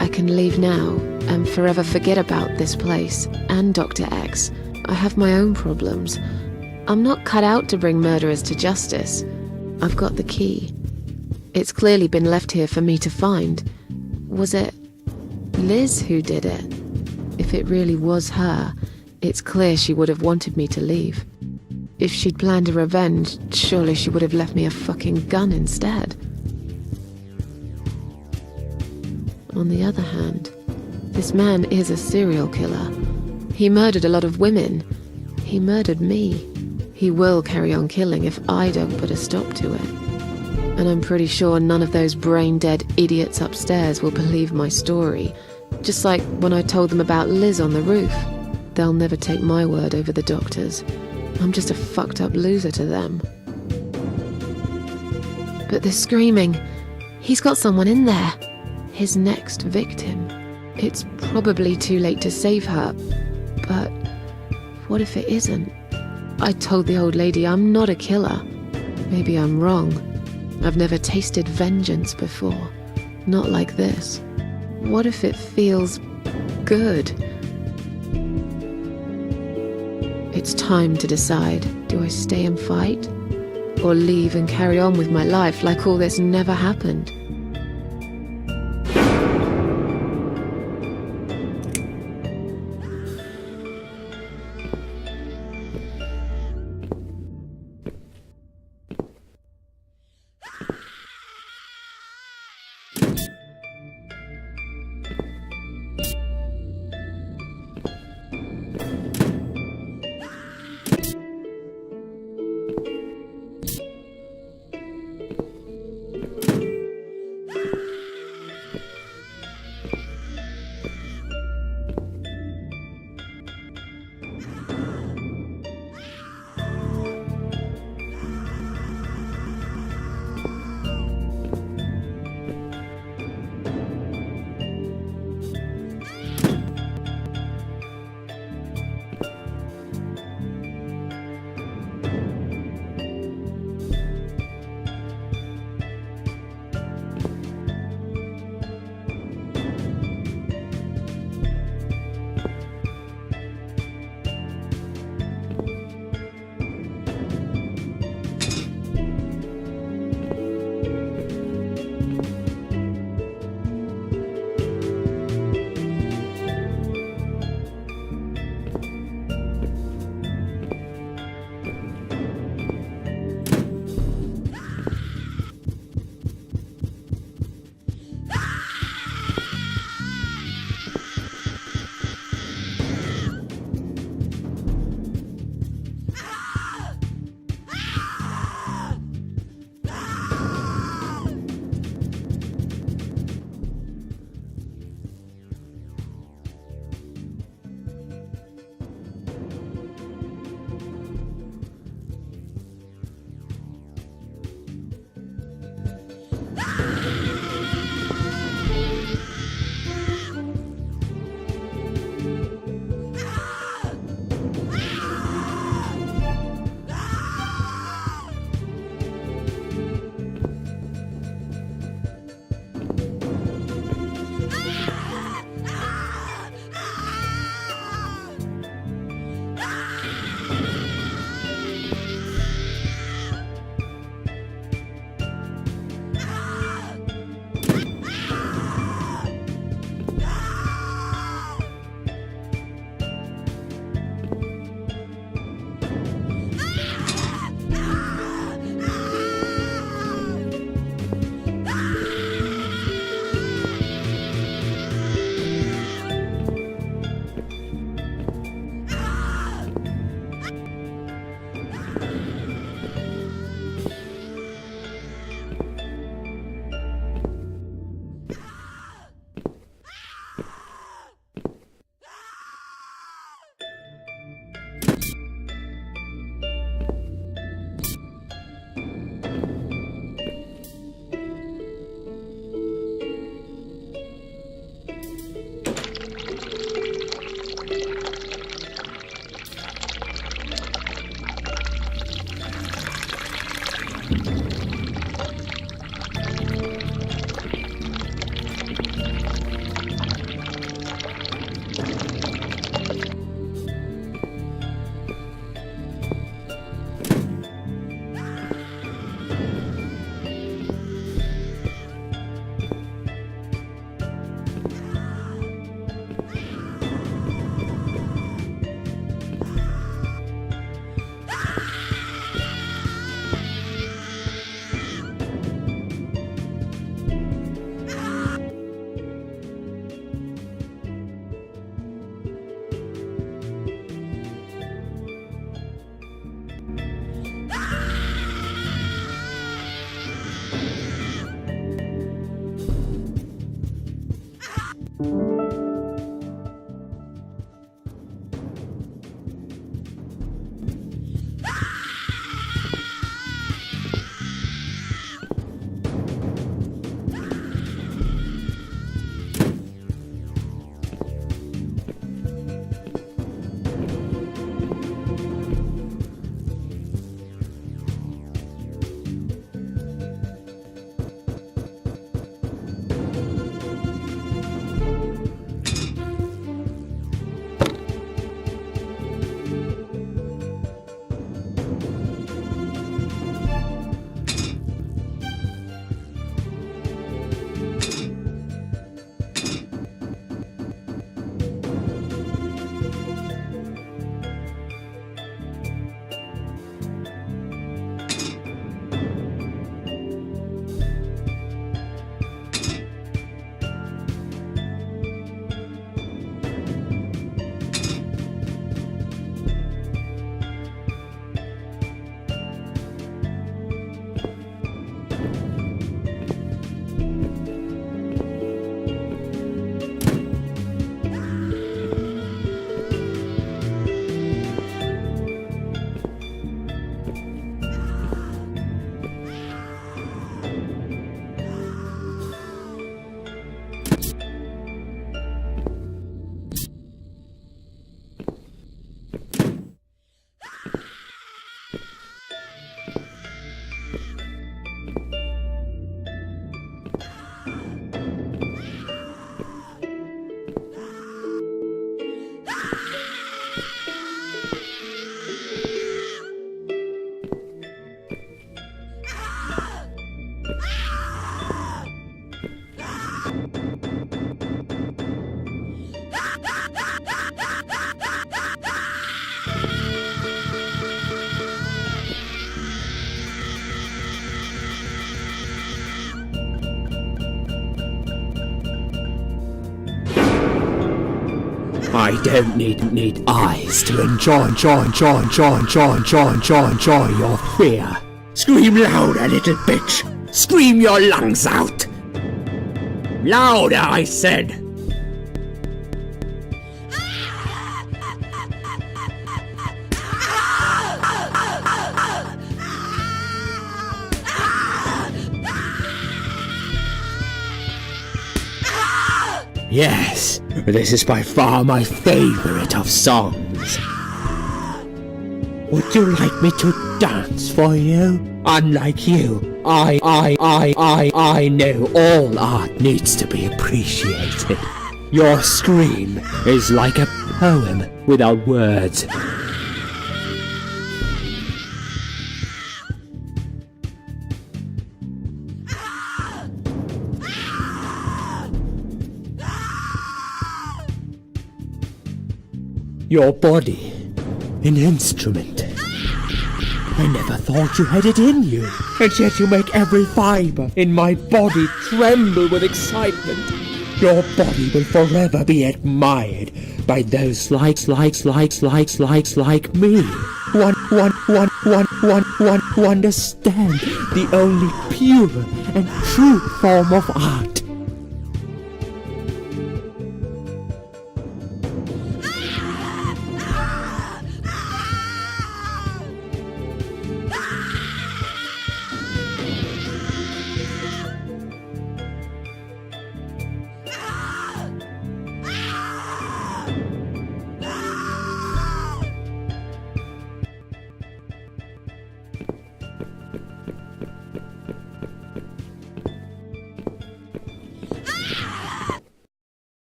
I can leave now and forever forget about this place and Dr. X. I have my own problems. I'm not cut out to bring murderers to justice. I've got the key. It's clearly been left here for me to find. Was it Liz who did it? If it really was her, it's clear she would have wanted me to leave. If she'd planned a revenge, surely she would have left me a fucking gun instead. On the other hand, this man is a serial killer. He murdered a lot of women. He murdered me. He will carry on killing if I don't put a stop to it. And I'm pretty sure none of those brain-dead idiots upstairs will believe my story. Just like when I told them about Liz on the roof. They'll never take my word over the doctor's. I'm just a fucked up loser to them. But the screaming. He's got someone in there. His next victim. It's probably too late to save her, but what if it isn't? I told the old lady I'm not a killer. Maybe I'm wrong. I've never tasted vengeance before. Not like this. What if it feels good? It it's time to decide. Do I stay and fight? Or leave and carry on with my life like all this never happened? I don't need eyes to enjoy your fear. Scream louder, little bitch! Scream your lungs out! Louder, I said! Yes, this is by far my favorite of songs. Would you like me to dance for you? Unlike you, I know all art needs to be appreciated. Your scream is like a poem without words. Your body, an instrument. I never thought you had it in you, and yet you make every fiber in my body tremble with excitement. Your body will forever be admired by those like me. One understand the only pure and true form of art.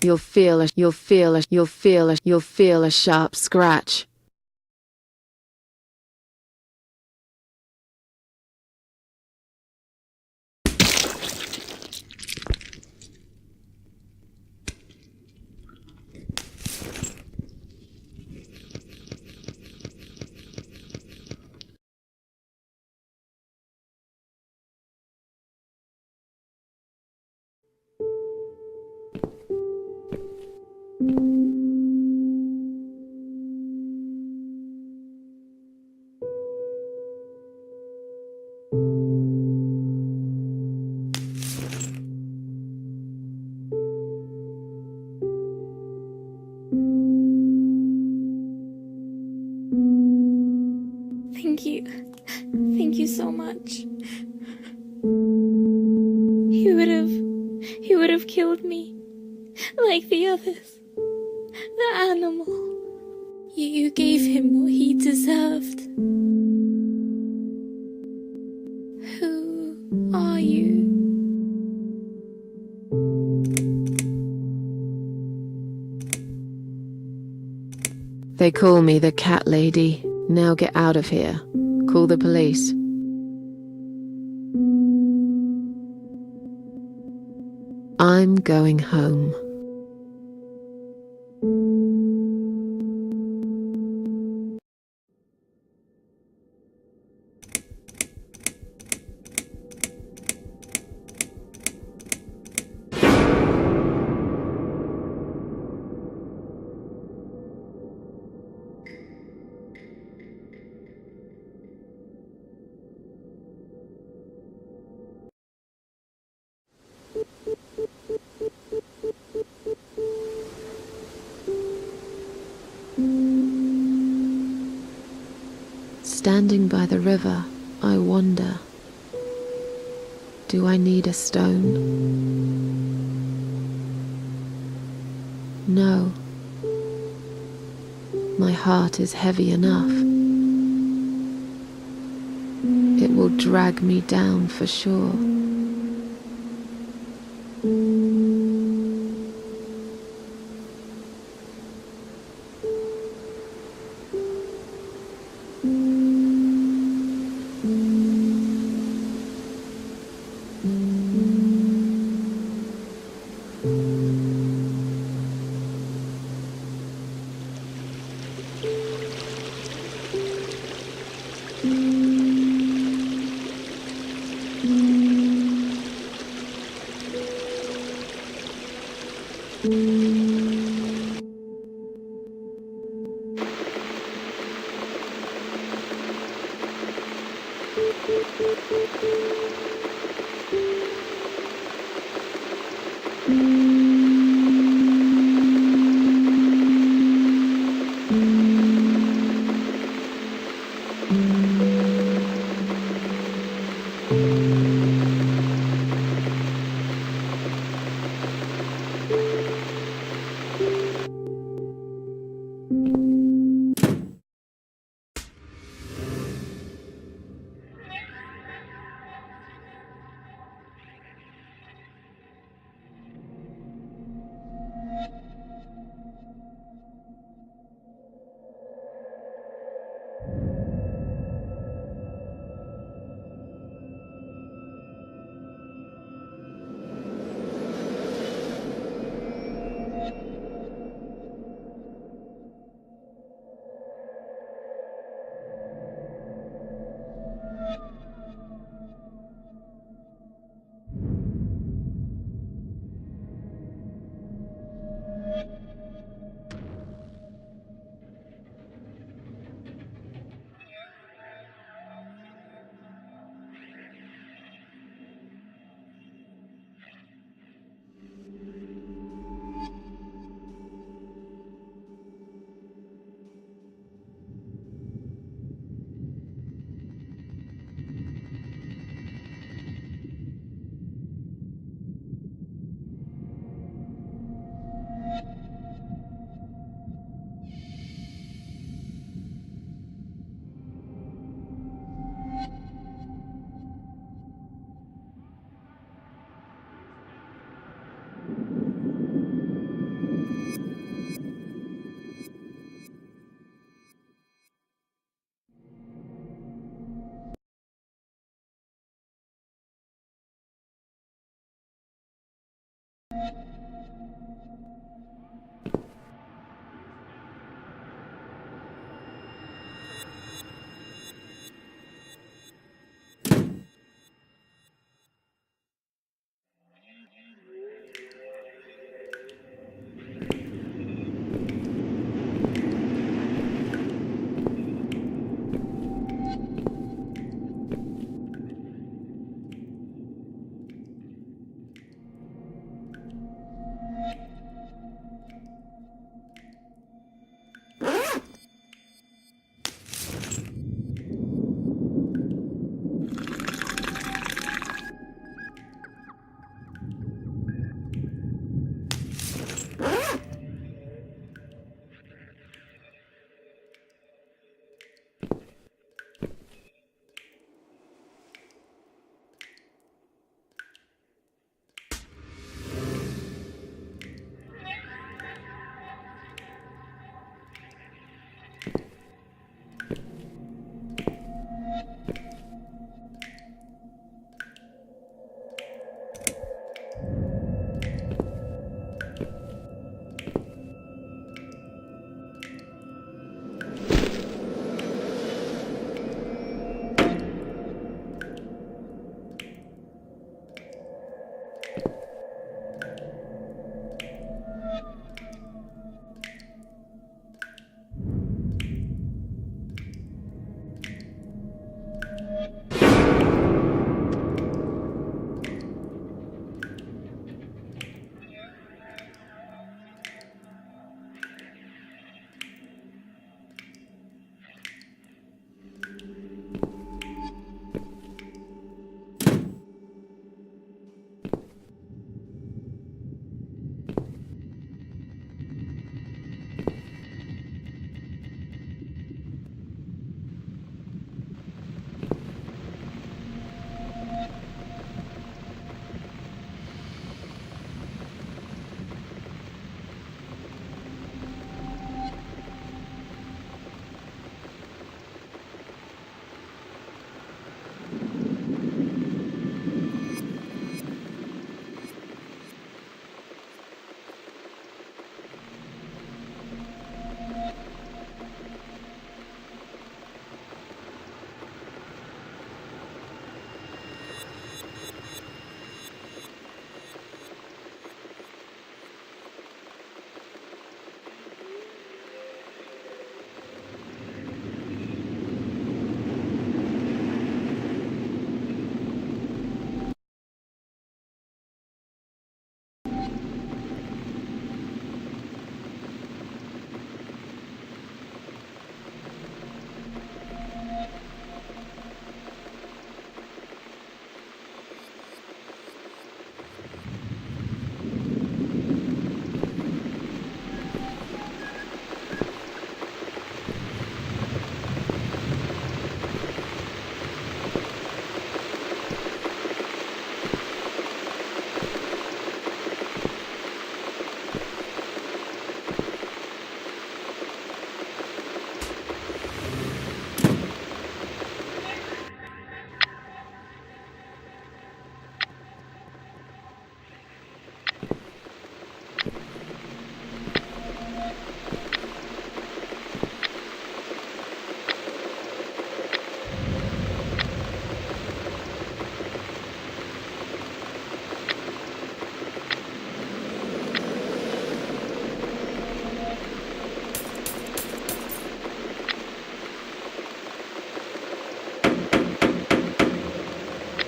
You'll feel a sharp scratch. Thank you so much. He would have killed me, like the others. The animal. You gave him what he deserved. Who are you? They call me the cat lady. Now get out of here. Call the police. I'm going home. Standing by the river, I wonder, do I need a stone? No. My heart is heavy enough. It will drag me down for sure.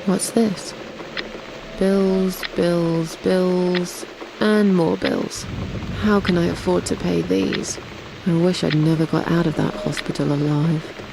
What's this? Bills, bills, bills, and more bills. How can I afford to pay these? I wish I'd never got out of that hospital alive.